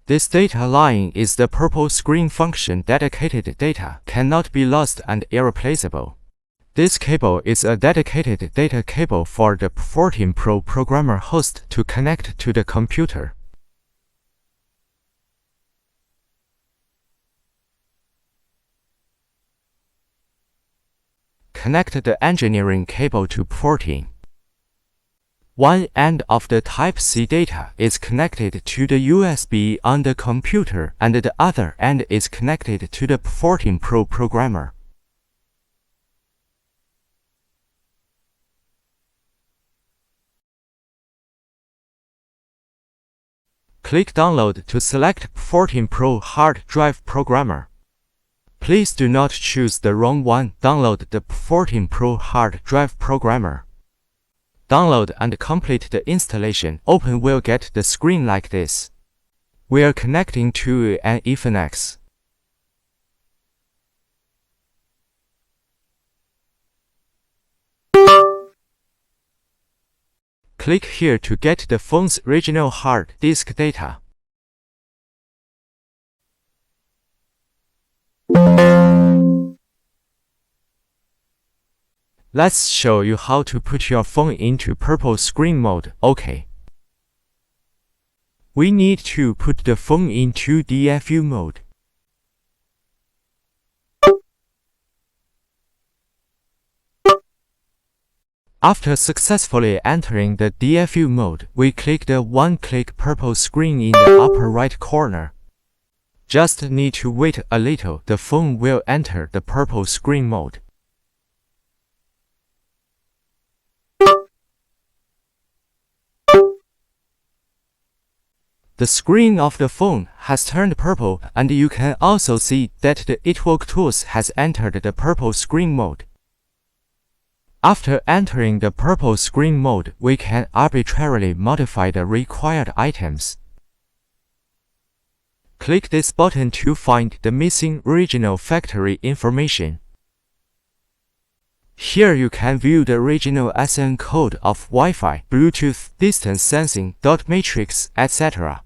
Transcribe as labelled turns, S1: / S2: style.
S1: This data line is the purple screen function. Dedicated data cannot be lost and irreplaceable. This cable is a dedicated data cable for the P14Pro programmer host to connect to the computer. Connect the engineering cable to P14. One end of the Type-C data is connected to the USB on the computer and the other end is connected to the P14Pro programmer. Click Download to select P14Pro hard drive programmer. Please do not choose the wrong one. Download the P14Pro hard drive programmer. Download and complete the installation. Open will get the screen like this. We are connecting to an Ethernet. Click here to get the phone's original hard disk data. Let's show you how to put your phone into purple screen mode. OK. We need to put the phone into DFU mode. After successfully entering the DFU mode, we click the one-click purple screen in the upper right corner. Just need to wait a little. The phone will enter the purple screen mode. The screen of the phone has turned purple, and you can also see that the Network Tools has entered the purple screen mode. After entering the purple screen mode, we can arbitrarily modify the required items. Click this button to find the missing original factory information. Here you can view the original SN code of Wi-Fi, Bluetooth, distance sensing, dot matrix, etc.